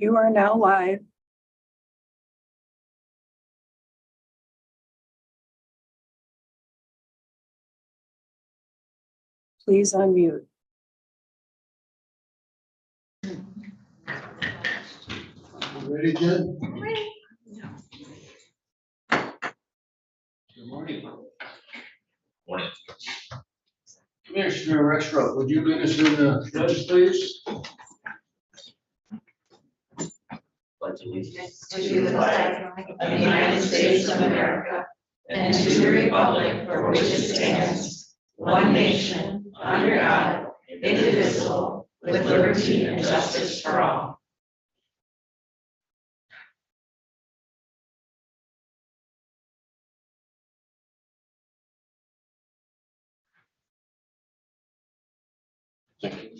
You are now live. Please unmute. Ready, Jen? Good morning. Morning. Commissioner Rexroth, would you lead us in the pledge, please? Pledge allegiance to the flag of the United States of America and to the republic for which it stands, one nation, under God, indivisible, with liberty and justice for all. Thank you.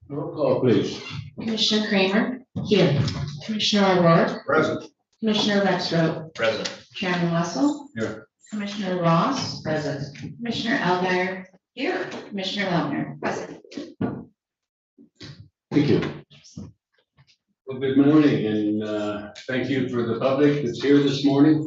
Roll call, please. Commissioner Kramer? Here. Commissioner O'Rourke? Present. Commissioner Rexroth? President. Chairman Russell? Here. Commissioner Ross? Present. Commissioner Elguyer? Here. Commissioner Lautner? Present. Thank you. Well, good morning, and thank you for the public that's here this morning.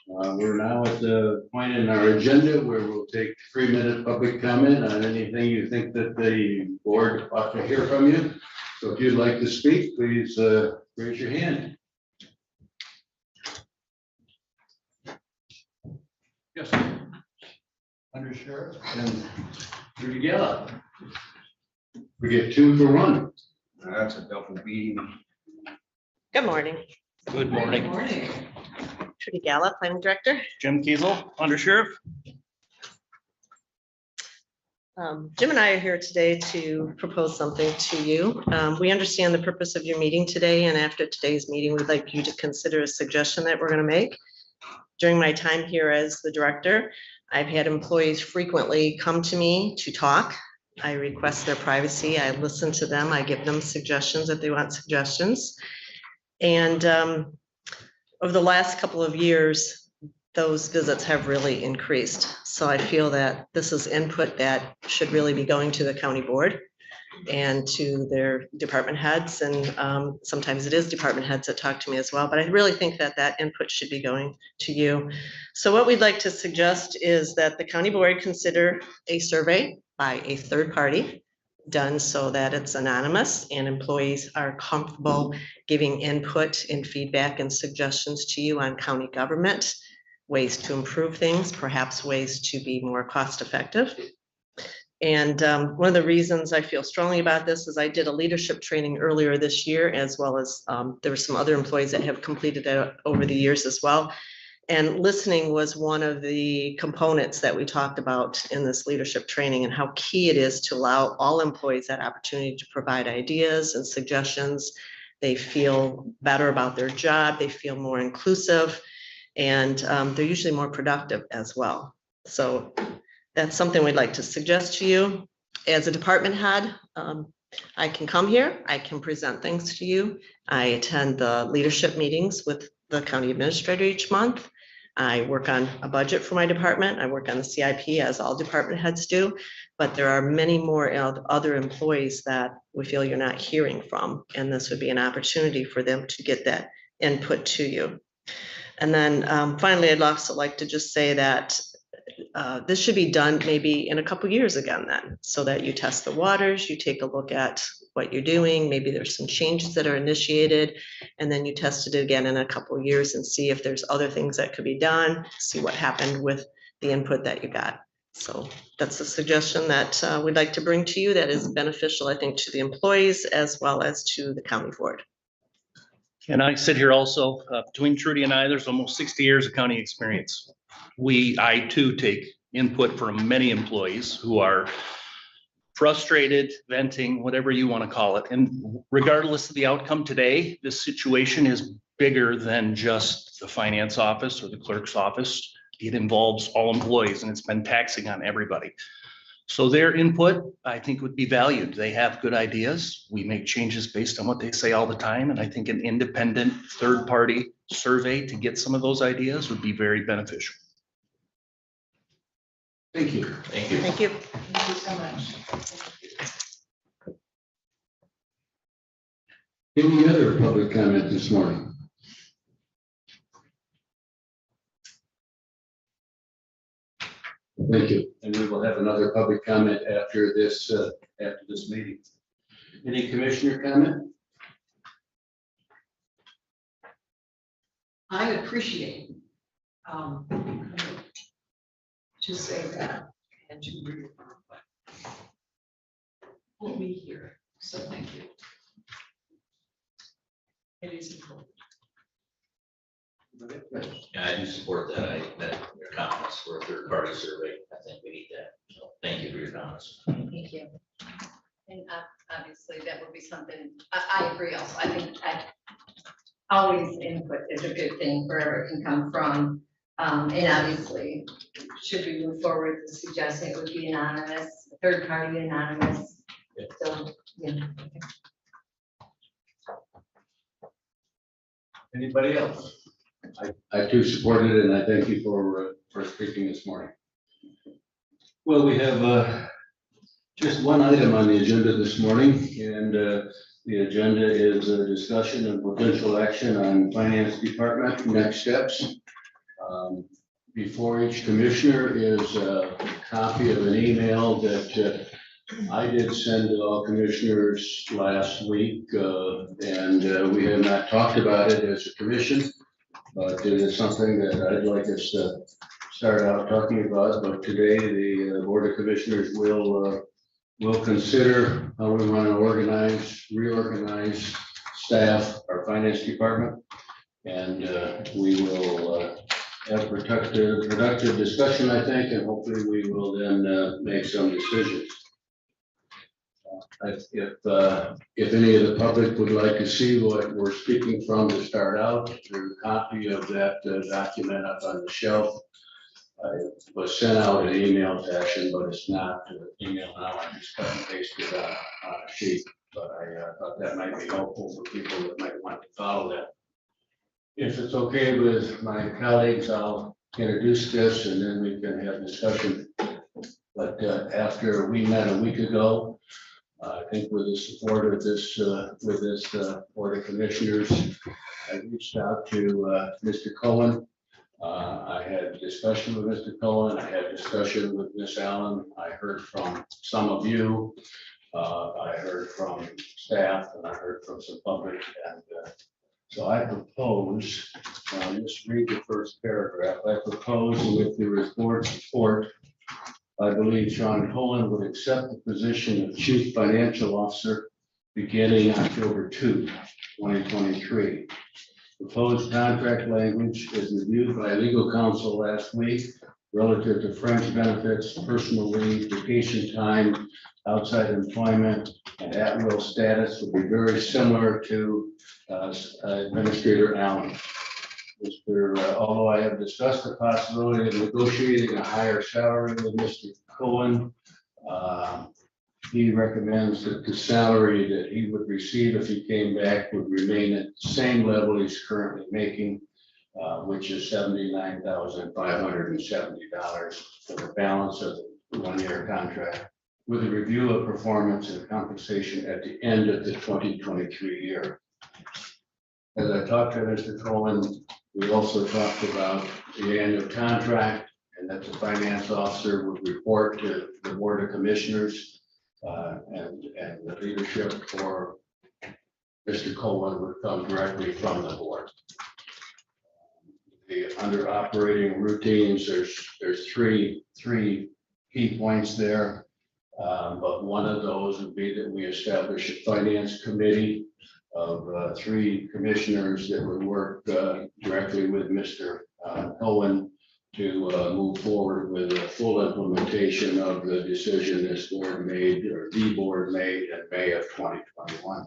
We're now at the point in our agenda where we'll take 3-minute public comment on anything you think that the board ought to hear from you. So if you'd like to speak, please raise your hand. Yes. Under Sheriff and Judy Gallup. We get 2 for 1. That's a double beating. Good morning. Good morning. Good morning. Trudy Gallup, Planning Director. Jim Kiesel, Under Sheriff. Jim and I are here today to propose something to you. We understand the purpose of your meeting today, and after today's meeting, we'd like you to consider a suggestion that we're going to make. During my time here as the director, I've had employees frequently come to me to talk. I request their privacy. I listen to them. I give them suggestions if they want suggestions. And over the last couple of years, those visits have really increased. So I feel that this is input that should really be going to the county board and to their department heads. And sometimes it is department heads that talk to me as well. But I really think that that input should be going to you. So what we'd like to suggest is that the county board consider a survey by a third party done so that it's anonymous and employees are comfortable giving input and feedback and suggestions to you on county government, ways to improve things, perhaps ways to be more cost effective. And one of the reasons I feel strongly about this is I did a leadership training earlier this year, as well as there were some other employees that have completed that over the years as well. And listening was one of the components that we talked about in this leadership training, and how key it is to allow all employees that opportunity to provide ideas and suggestions. They feel better about their job, they feel more inclusive, and they're usually more productive as well. So that's something we'd like to suggest to you. As a department head, I can come here, I can present things to you. I attend the leadership meetings with the county administrator each month. I work on a budget for my department. I work on the CIP, as all department heads do, but there are many more other employees that we feel you're not hearing from. And this would be an opportunity for them to get that input to you. And then finally, I'd also like to just say that this should be done maybe in a couple years again then, so that you test the waters, you take a look at what you're doing, maybe there's some changes that are initiated, and then you test it again in a couple of years and see if there's other things that could be done, see what happened with the input that you got. So that's a suggestion that we'd like to bring to you that is beneficial, I think, to the employees as well as to the county board. And I sit here also, between Trudy and I, there's almost 60 years of county experience. I too take input from many employees who are frustrated, venting, whatever you want to call it. And regardless of the outcome today, this situation is bigger than just the finance office or the clerk's office. It involves all employees, and it's been taxing on everybody. So their input, I think, would be valued. They have good ideas. We make changes based on what they say all the time. And I think an independent third-party survey to get some of those ideas would be very beneficial. Thank you. Thank you. Thank you. Thank you so much. Any other public comment this morning? Thank you. And we will have another public comment after this meeting. Any commissioner comment? I appreciate to say that and to reaffirm that. We'll be here, so thank you. It is important. Yeah, I do support that. That your comments for a third party survey. I think we need that. So thank you for your comments. Thank you. And obviously, that would be something, I agree also. I think always input is a good thing, wherever it can come from. And obviously, should we move forward with suggesting it would be anonymous, third party anonymous? So, yeah. Anybody else? I too support it, and I thank you for speaking this morning. Well, we have just one item on the agenda this morning, and the agenda is a discussion and potential action on finance department next steps. Before each commissioner is a copy of an email that I did send to all commissioners last week, and we have not talked about it as a commission, but it is something that I'd like us to start out talking about. But today, the Board of Commissioners will consider how we want to reorganize staff, our finance department, and we will have productive discussion, I think, and hopefully we will then make some decisions. If any of the public would like to see what we're speaking from to start out, there's a copy of that document up on the shelf. It was sent out in email fashion, but it's not email now. I just cut and pasted it on a sheet, but I thought that might be helpful for people that might want to follow that. If it's okay with my colleagues, I'll introduce this and then we can have discussion. But after we met a week ago, I think with the support of this Board of Commissioners, I reached out to Mr. Cohen. I had a discussion with Mr. Cohen. I had a discussion with Ms. Allen. I heard from some of you. I heard from staff and I heard from some public. And so I propose, just read the first paragraph. I propose with the board support, I believe Sean Cohen would accept the position of Chief Financial Officer beginning October 2, 2023. Proposed contract language is reviewed by legal counsel last week relative to fringe benefits, personal leave, vacation time, outside employment, and at-will status will be very similar to Administrator Allen. Although I have discussed the possibility of negotiating a higher salary with Mr. Cohen, he recommends that the salary that he would receive if he came back would remain at the same level he's currently making, which is $79,570 for the balance of the one-year contract, with a review of performance and compensation at the end of the 2023 year. As I talked to Mr. Cohen, we also talked about the annual contract and that the finance officer would report to the Board of Commissioners, and the leadership for Mr. Cohen would come directly from the board. Under operating routines, there's three key points there, but one of those would be that we establish a finance committee of 3 commissioners that would work directly with Mr. Cohen to move forward with a full implementation of the decision this board made, or the board made in May of 2021.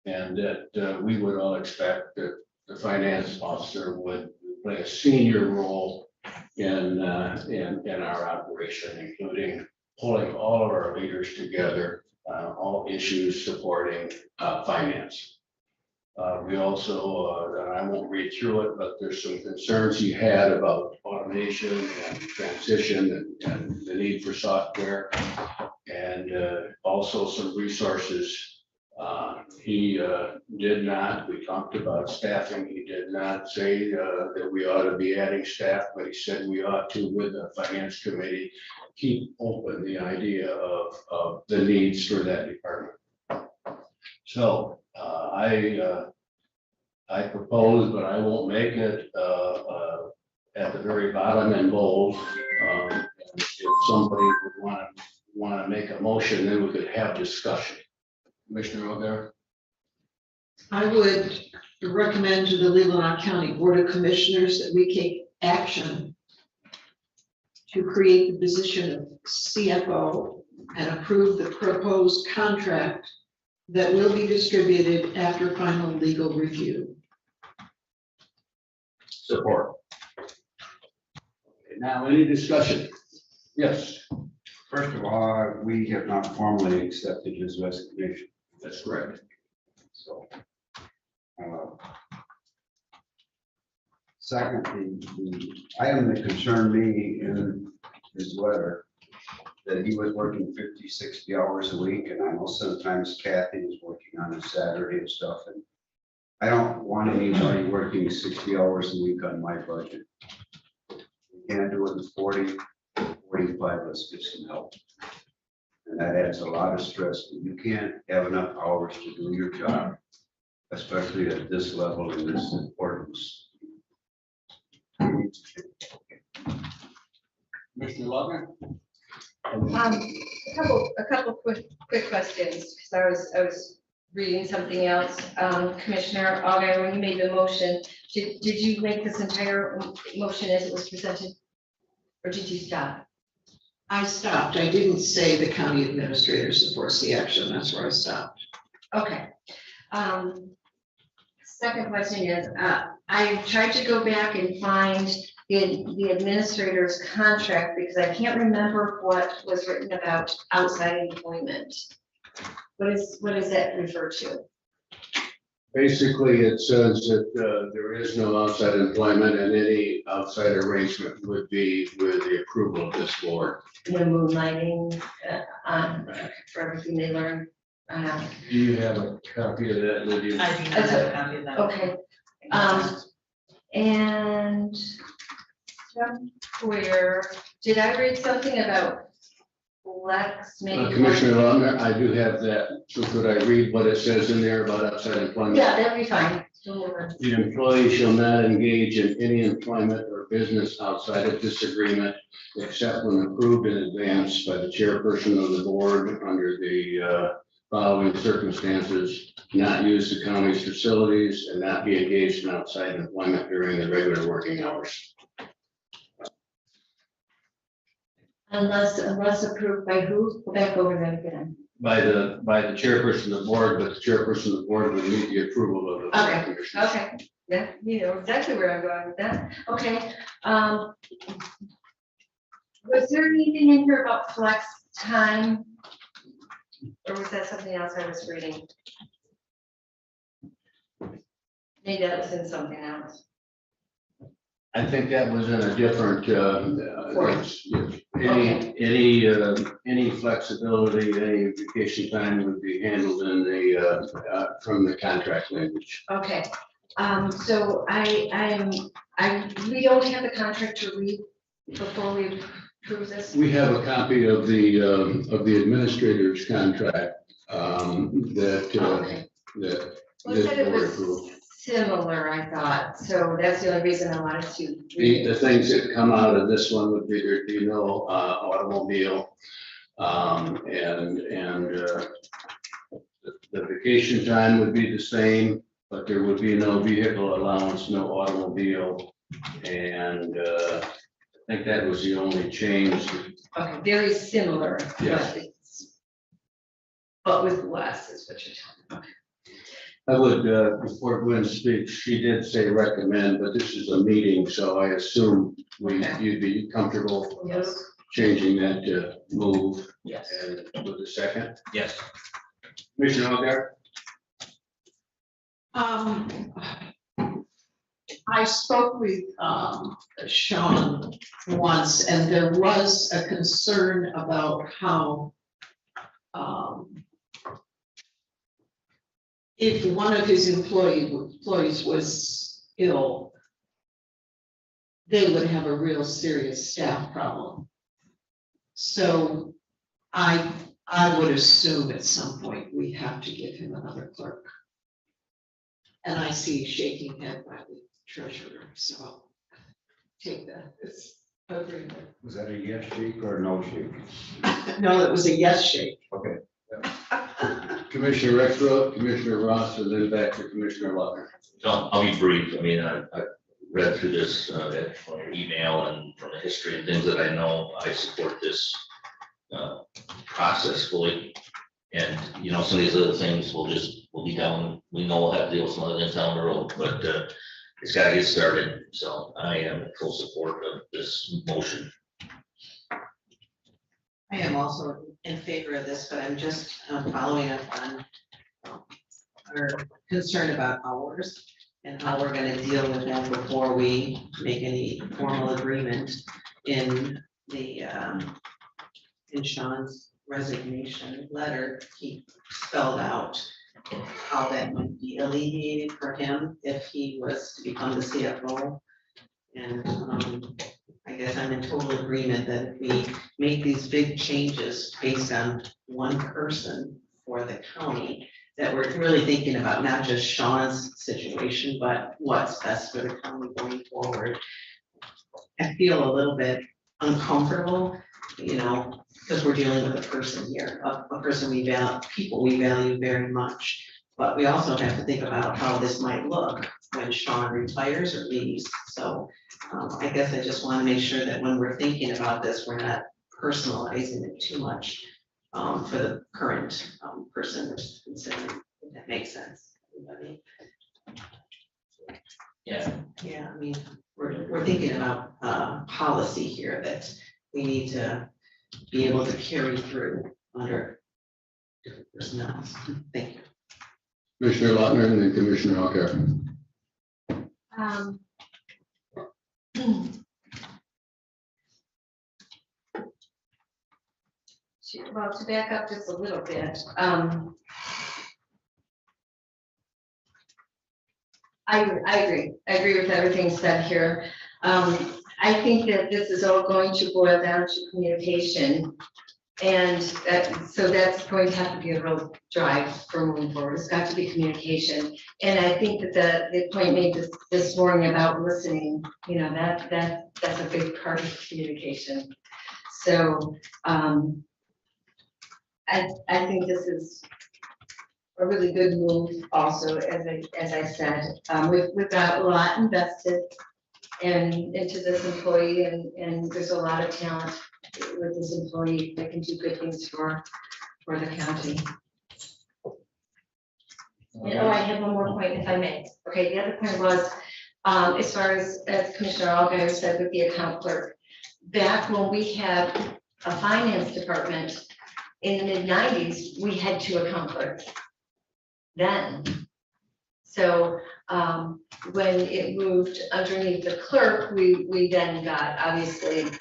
And that we would all expect that the finance officer would play a senior role in our operation, including pulling all of our leaders together, all issues supporting finance. We also, I won't read through it, but there's some concerns he had about automation and transition and the need for software. And also some resources. He did not, we talked about staffing, he did not say that we ought to be adding staff, but he said we ought to, with the finance committee, keep open the idea of the needs for that department. So I propose, but I won't make it at the very bottom in bold. If somebody would want to make a motion, then we could have discussion. Commissioner O'Gara? I would recommend to the Leelanau County Board of Commissioners that we take action to create the position of CFO and approve the proposed contract that will be distributed after final legal review. Support. Now, any discussion? Yes, First of all, we have not formally accepted his resignation, that's correct. so. Secondly, the item that concerned me in his letter, that he was working 50, 60 hours a week, and I know sometimes Kathy is working on a Saturday and stuff, and I don't want anybody working 60 hours a week on my budget. We can't do it in 40, 45, let's get some help. And that adds a lot of stress, but you can't have enough hours to do your job, especially at this level and this importance. Commissioner Lautner? A couple quick questions, because I was reading something else. Commissioner Auger, when you made the motion, did you make this entire motion as it was presented? Or did you stop? I stopped. I didn't say the county administrator supports the action. That's where I stopped. Okay. Second question is, I tried to go back and find the administrator's contract because I can't remember what was written about outside employment. What does that refer to? Basically, it says that there is no outside employment and any outside arrangement would be with the approval of this board. No moonlighting for everything they learn. Do you have a copy of that, Lydia? I do not have a copy of that. Okay. And where, did I read something about flex maybe? Commissioner Lautner, I do have that. So could I read what it says in there about outside employment? Yeah, that'd be fine. Don't worry. The employee shall not engage in any employment or business outside of this agreement, except when approved in advance by the chairperson of the board under the following circumstances: not use the county's facilities and not be engaged in outside employment during the regular working hours. Unless approved by who? Go back over that again. By the chairperson of the board, but the chairperson of the board would need the approval of the board of commissioners. Okay, yeah, you know exactly where I'm going with that. Okay. Was there anything in here about flex time? Or was that something else I was reading? Maybe that was in something else. I think that was in a different, Okay. any flexibility, any vacation time would be handled in the, from the contract language. Okay, so we don't have the contract to read before we approve this? We have a copy of the administrator's contract, Okay. that Well, this it said it board was approved. similar, I thought, so that's the only reason I wanted to read The it. things that come out of this one would be there, you know, automobile, the vacation time would be the same, but there would be no vehicle allowance, no automobile. And I think that was the only change. Okay, very similar. but Yes. But with less is what you're telling me. I would, before Gwen speaks, she did say recommend, but this is a meeting, so I assume Okay. you'd be comfortable Yes. changing that to move. Yes. And with a second, Yes. Commissioner O'Gara? I spoke with Sean once, and there was a concern about how if one of his employees was ill, they would have a real serious staff problem. So I would assume at some point we have to give him another clerk. And I see shaking head by the treasurer, so I'll take that as agreement. Was that a yes shake or a no shake? No, it was a yes shake. Okay. Commissioner Rexroth, Commissioner Ross, and then back to Commissioner Lautner. So I'll be brief. I mean, I read through this from your email and from the history and things that I know. I support this process fully. And, you know, some of these other things we'll be down, we know we'll have to deal with some other things down the road, but it's gotta get started. So I am in full support of this motion. I am also in favor of this, but I'm just following up on our concern about hours and how we're gonna deal with that before we make any formal agreement in the, in Sean's resignation letter. He spelled out how that might be alleviated for him if he was to become the CFO. And I guess I'm in total agreement that if we make these big changes based on one person for the county, that we're really thinking about not just Sean's situation, but what's best for the county going forward. I feel a little bit uncomfortable, you know, because we're dealing with a person here, a person we value, people we value very much. But we also have to think about how this might look when Sean retires or leaves. So I guess I just want to make sure that when we're thinking about this, we're not personalizing it too much for the current person we're considering, if that makes sense. Everybody? Yeah. Yeah, I mean, we're thinking about policy here that we need to be able to carry through under different personnel. Thank you. Commissioner Lautner and then Commissioner Hawker. Well, to back up just a little bit, I agree with everything said here. I think that this is all going to boil down to communication. And so that's going to have to be a real drive for moving forward. It's got to be communication. And I think that the point made this morning about listening, you know, that's a big part of communication. So I think this is a really good move also, as I said. We've got a lot invested into this employee, and there's a lot of talent with this employee that can do good things for the county. And I have one more point, if I may. Okay, the other point was, as far as Commissioner Allgaier said with the account clerk, back when we had a finance department in the mid-90s, we had 2 account clerks then. So when it moved underneath the clerk, we then got, obviously,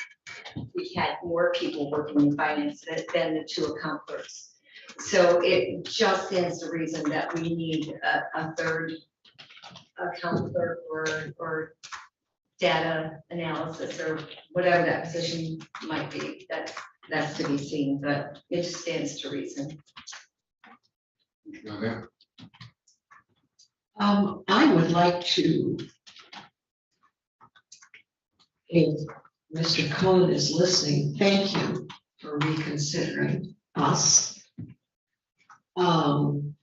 we had more people working in finance than the 2 account clerks. So it just stands to reason that we need a third account clerk or data analysis or whatever that position might be. That's to be seen, but it just stands to reason. Okay. I would like to, if Mr. Cohen is listening, thank him for reconsidering us. And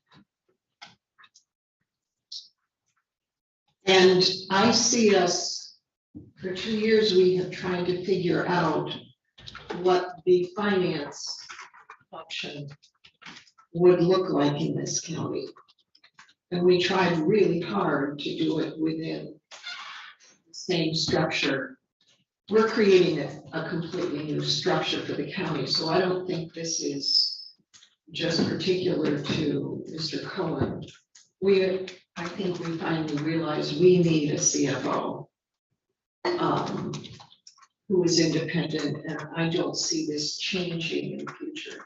I see us, for 2 years, we have tried to figure out what the finance function would look like in this county. And we tried really hard to do it within the same structure. We're creating a completely new structure for the county, so I don't think this is just particular to Mr. Cohen. I think we finally realized we need a CFO. Who is independent, and I don't see this changing in the future.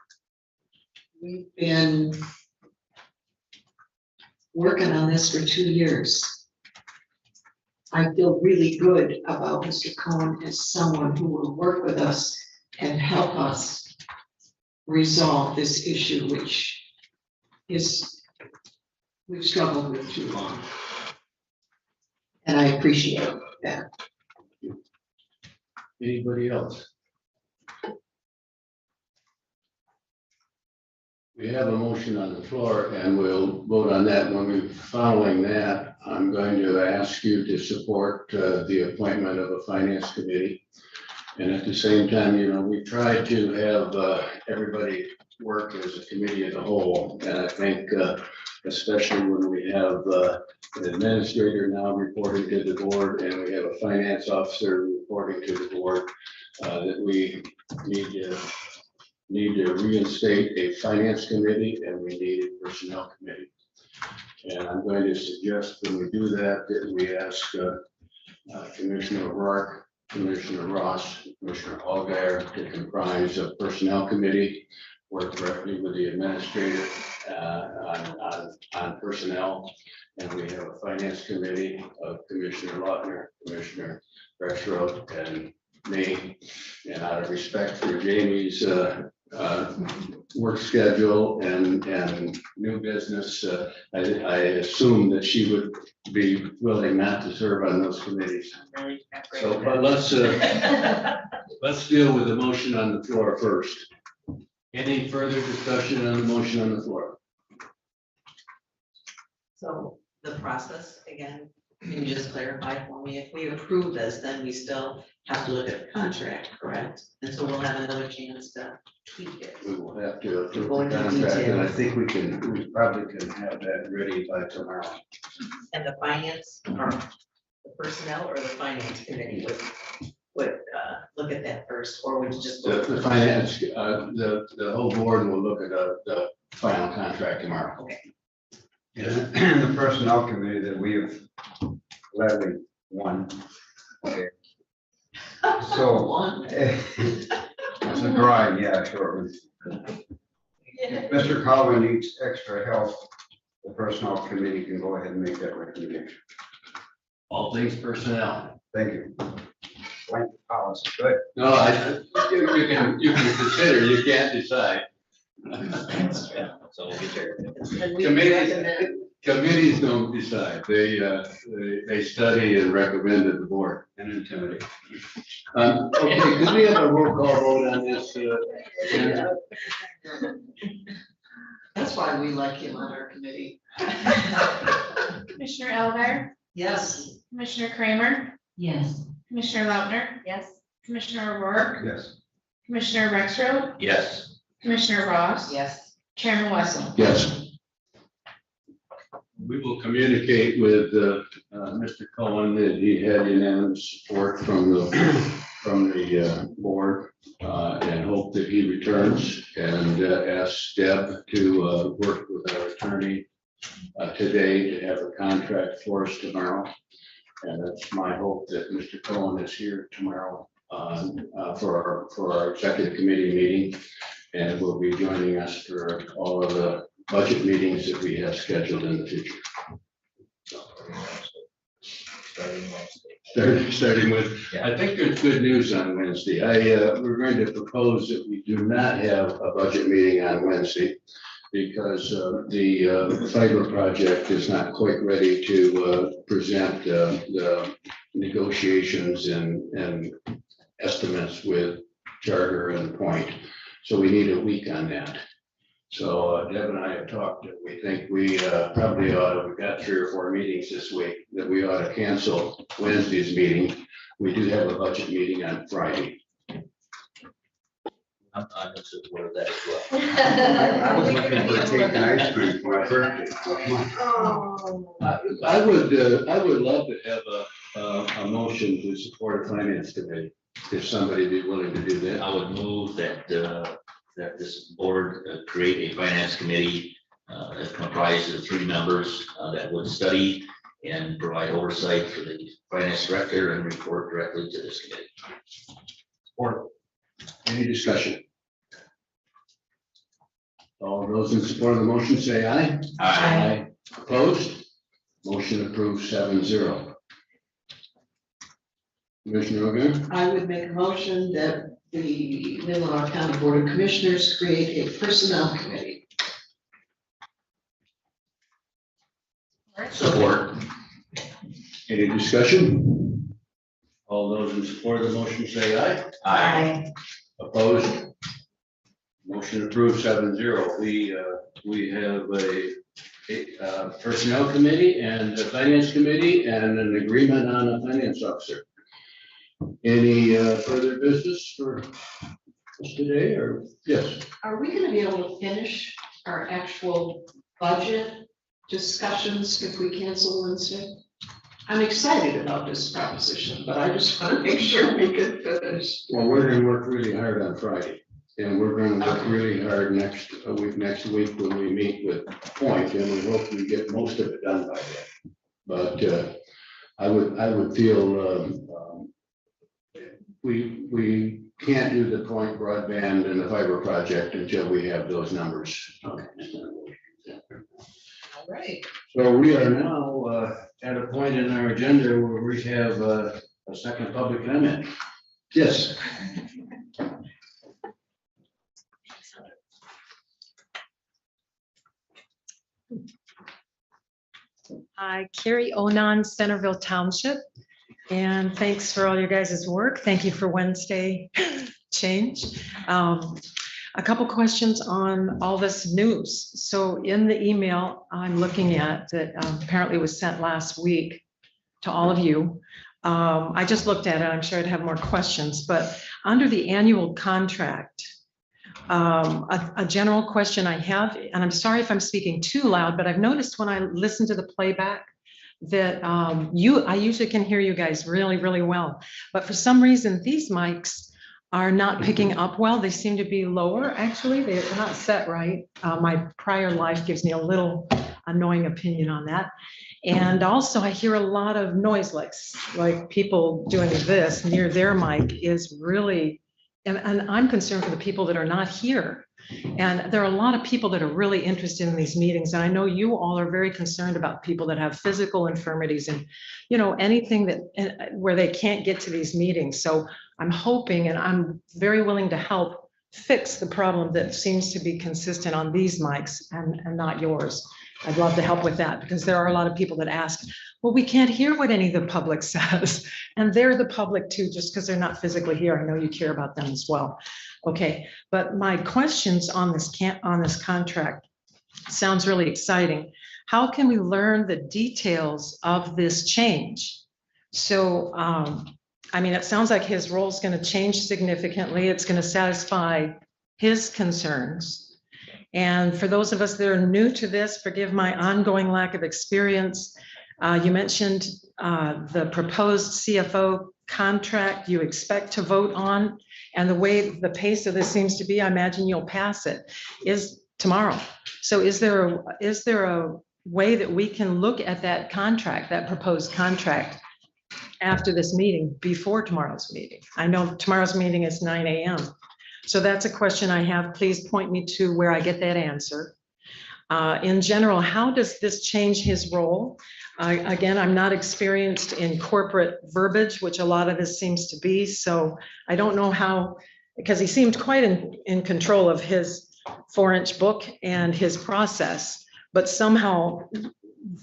We've been working on this for 2 years. I feel really good about Mr. Cohen as someone who will work with us and help us resolve this issue, which is, we've struggled with too long. And I appreciate that. Anybody else? We have a motion on the floor and we'll vote on that. When we, following that, I'm going to ask you to support the appointment of a finance committee. And at the same time, you know, we tried to have everybody work as a committee as a whole. And I think especially when we have an administrator now reporting to the board and we have a finance officer reporting to the board, that we need to reinstate a finance committee and we need a personnel committee. And I'm going to suggest when we do that, that we ask Commissioner Rourke, Commissioner Ross, Commissioner Allgaier to comprise a personnel committee, work directly with the administrator on personnel. And we have a finance committee of Commissioner Lautner, Commissioner Rexroth, and me. And out of respect for Jamie's work schedule and new business, I assume that she would be willing not to serve on those committees. So, but let's deal with the motion on the floor first. Any further discussion on the motion on the floor? So the process, again, can you just clarify for me, if we approve this, then we still have to look at the contract, correct? And so we'll have another chance to tweak it. We will have to approve Go the into contract, and I details. think we probably can have that ready by tomorrow. And the finance, or the personnel, or the finance committee would look at that first, or would you just? The finance, the whole board will look at the final contract tomorrow. Okay. And the personnel committee that we have gladly won. Okay. So, One. it's a grind, yeah, sure. If Mr. Cowan needs extra help, the personnel committee can go ahead and make that recommendation. All things personnel. Thank you. Blank policy, good. No, you can consider, you can't decide. So we'll get your. And we Committees, recommend- committees don't decide, they study and recommend to the board. And intimidate. Okay, could we have a roll call vote on this? Shannon? That's why we like him on our committee. Commissioner Elder, Yes. Commissioner Kramer, Yes. Commissioner Lautner, Yes. Commissioner O'Rourke, Yes. Commissioner Rexroth, Yes. Commissioner Ross, Yes. Chairman Wessel. Yes. We will communicate with Mr. Cohen that he had unanimous support from the board and hope that he returns, and ask Deb to work with our attorney today to have a contract for us tomorrow. And that's my hope that Mr. Cohen is here tomorrow for our executive committee meeting, and will be joining us for all of the budget meetings that we have scheduled in the future. Starting with, I think there's good news on Wednesday. We're going to propose that we do not have a budget meeting on Wednesday because the fiber project is not quite ready to present the negotiations and estimates with Charter and Point. So we need a week on that. So Deb and I have talked, and we think we probably ought to, we've got 3 or 4 meetings this week, that we ought to cancel Wednesday's meeting. We do have a budget meeting on Friday. I'm in support of that as well. I was looking for cake and ice cream for my birthday. I would love to have a motion to support a finance committee, if somebody be willing to do that. I would move that, that this board create a finance committee that comprised of 3 members that would study and provide oversight for the finance director and report directly to this committee. Support. Any discussion? All those in support of the motion say aye. Aye. Opposed? Motion approved 7-0. Commissioner O'Gara? I would make a motion that the Leelanau County Board of Commissioners create a personnel committee. Support. Any discussion? All those in support of the motion say aye. Aye. Opposed? Motion approved 7-0. We have a personnel committee and a finance committee and an agreement on a finance officer. Any further business for us today or yes? Are we gonna be able to finish our actual budget discussions if we cancel Wednesday? I'm excited about this proposition, but I just want to make sure we can finish. Well, we're gonna work really hard on Friday. And we're gonna work really hard next week when we meet with Point, and we hope we get most of it done by then. But I would feel we can't do the Point broadband and the fiber project until we have those numbers. All right. So we are now at a point in our agenda where we have a second public comment. Yes. Hi, Carrie Onan, Centerville Township. And thanks for all your guys' work. Thank you for Wednesday change. A couple questions on all this news. So in the email I'm looking at that apparently was sent last week to all of you. I just looked at it. I'm sure I'd have more questions, but under the annual contract, a general question I have, and I'm sorry if I'm speaking too loud, but I've noticed when I listen to the playback that I usually can hear you guys really, really well. But for some reason, these mics are not picking up well. They seem to be lower, actually. They're not set right. My prior life gives me a little annoying opinion on that. And also I hear a lot of noise, like people doing this near their mic is really, and I'm concerned for the people that are not here. And there are a lot of people that are really interested in these meetings. And I know you all are very concerned about people that have physical infirmities and, you know, anything that where they can't get to these meetings. So I'm hoping, and I'm very willing to help fix the problem that seems to be consistent on these mics and not yours. I'd love to help with that because there are a lot of people that ask, well, we can't hear what any of the public says. And they're the public too, just because they're not physically here. I know you care about them as well. Okay, but my questions on this contract sounds really exciting. How can we learn the details of this change? So, I mean, it sounds like his role is going to change significantly. It's going to satisfy his concerns. And for those of us that are new to this, forgive my ongoing lack of experience. You mentioned the proposed CFO contract you expect to vote on, and the way the pace of this seems to be, I imagine you'll pass it, is tomorrow. So is there a way that we can look at that contract, that proposed contract, after this meeting, before tomorrow's meeting? I know tomorrow's meeting is 9 a.m. So that's a question I have. Please point me to where I get that answer. In general, how does this change his role? Again, I'm not experienced in corporate verbiage, which a lot of this seems to be. So I don't know how, because he seemed quite in control of his 4-inch book and his process, but somehow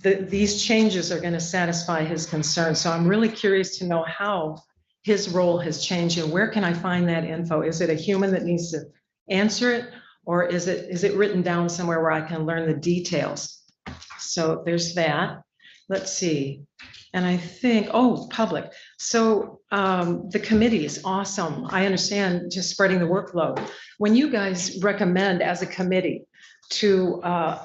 these changes are going to satisfy his concerns. So I'm really curious to know how his role has changed and where can I find that info? Is it a human that needs to answer it? Or is it written down somewhere where I can learn the details? So there's that. Let's see. And I think, oh, public. So the committee is awesome. I understand just spreading the workload. When you guys recommend as a committee to the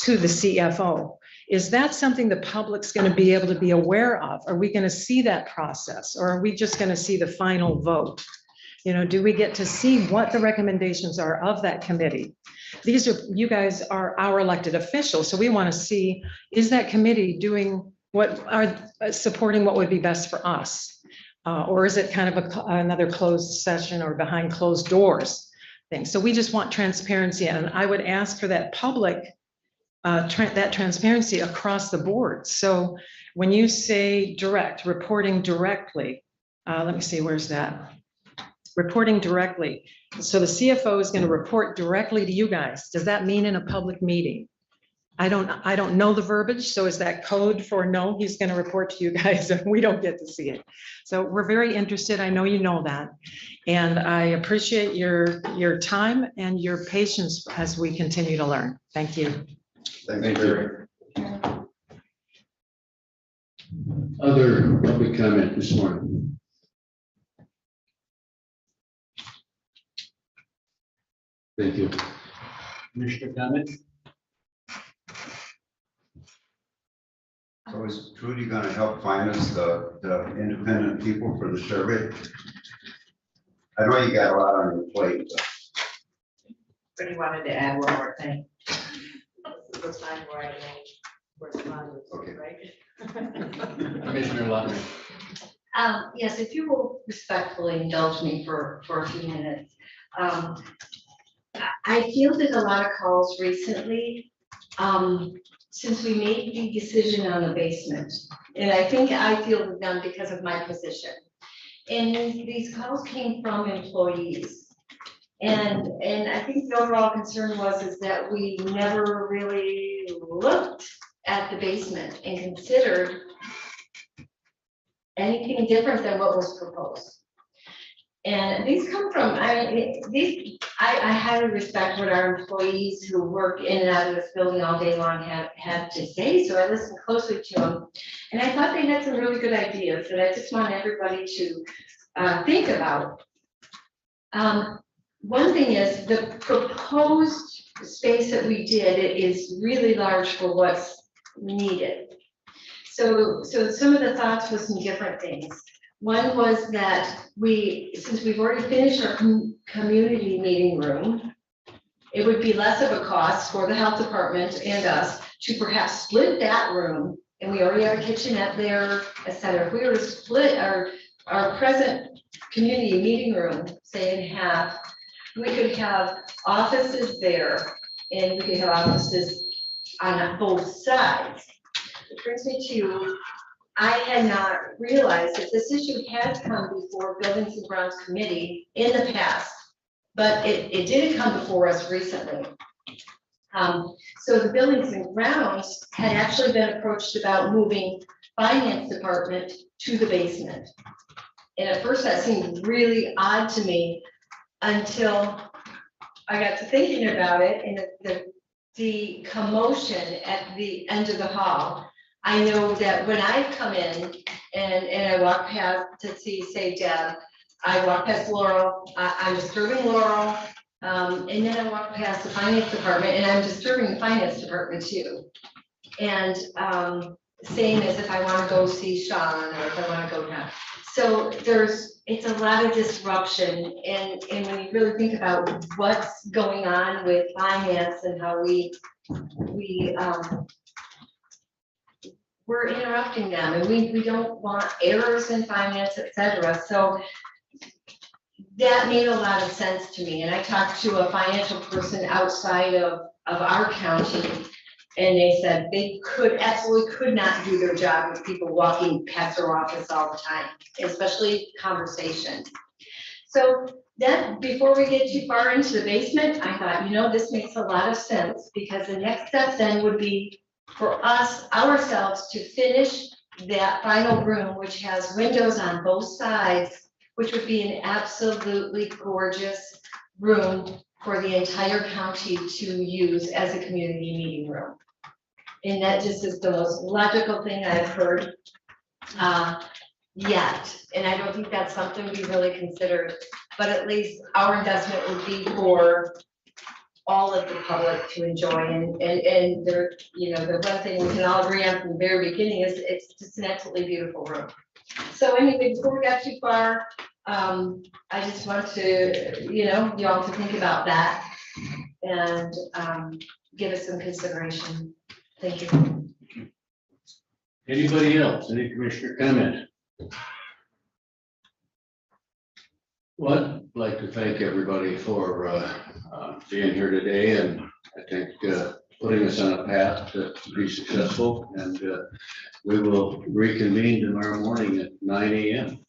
CFO, is that something the public's going to be able to be aware of? Are we going to see that process, or are we just going to see the final vote? Do we get to see what the recommendations are of that committee? You guys are our elected officials, so we want to see, is that committee doing supporting what would be best for us? Or is it kind of another closed session or behind closed doors thing? So we just want transparency, and I would ask for that that transparency across the board. So when you say reporting directly, let me see, where's that? Reporting directly. So the CFO is going to report directly to you guys. Does that mean in a public meeting? I don't know the verbiage. So is that code for no, he's going to report to you guys and we don't get to see it? So we're very interested. I know you know that. And I appreciate your time and your patience as we continue to learn. Thank you. Thank you. Other public comment this morning? Thank you. Commissioner comment? So is Trudy gonna help find us the independent people for the survey? I know you got a lot on your plate, But he wanted to add one more thing. This is the time where I make correspondence, Okay. right? Commissioner Lotman? Yes, if you will respectfully indulge me for a few minutes. I fielded a lot of calls recently, since we made the decision on the basement. And I think I fielded them because of my position. And these calls came from employees. And I think the overall concern is that we never really looked at the basement and considered anything different than what was proposed. And these come from, I highly respect what our employees who work in and out of this building all day long have to say, so I listened closely to them. And I thought they had some really good ideas that I just want everybody to think about. One thing is the proposed space that we did, it is really large for what's needed. So some of the thoughts were some different things. One was that since we've already finished our community meeting room, it would be less of a cost for the health department and us to perhaps split that room. And we already have a kitchenette there, et cetera. If we were to split our present community meeting room, say in half, we could have offices there and we could have offices on both sides. It brings me to, I had not realized that this issue has come before Buildings and Grounds Committee in the past, but it didn't come before us recently. So the Buildings and Grounds had actually been approached about moving Finance Department to the basement. And at first that seemed really odd to me until I got to thinking about it, and the commotion at the end of the hall. I know that when I come in and I walk past to see, say, Deb, I walk past Laurel, I'm disturbing Laurel, and then I walk past the Finance Department and I'm disturbing the Finance Department too. And same as if I want to go see Sean or if I want to go down. So it's a lot of disruption, and when you really think about what's going on with finance and how we're interrupting them, and we don't want errors in finance, et cetera. So that made a lot of sense to me. And I talked to a financial person outside of our county, and they said they absolutely could not do their job with people walking past their office all the time, especially conversation. So that, before we get too far into the basement, I thought, this makes a lot of sense, because the next step then would be for us, ourselves, to finish that final room, which has windows on both sides, which would be an absolutely gorgeous room for the entire county to use as a community meeting room. And that just is the most logical thing I've heard yet. And I don't think that's something we really considered, but at least our investment would be for all of the public to enjoy. And there, the one thing we can all agree on from the very beginning is it's just an absolutely beautiful room. So anyway, before we got too far, I just want to, you all to think about that and, give us some consideration. Thank you. Anybody else? Any commissioner comment? Well, I'd like to thank everybody for being here today, and I think putting us on a path to be successful, and we will reconvene tomorrow morning at 9 a.m.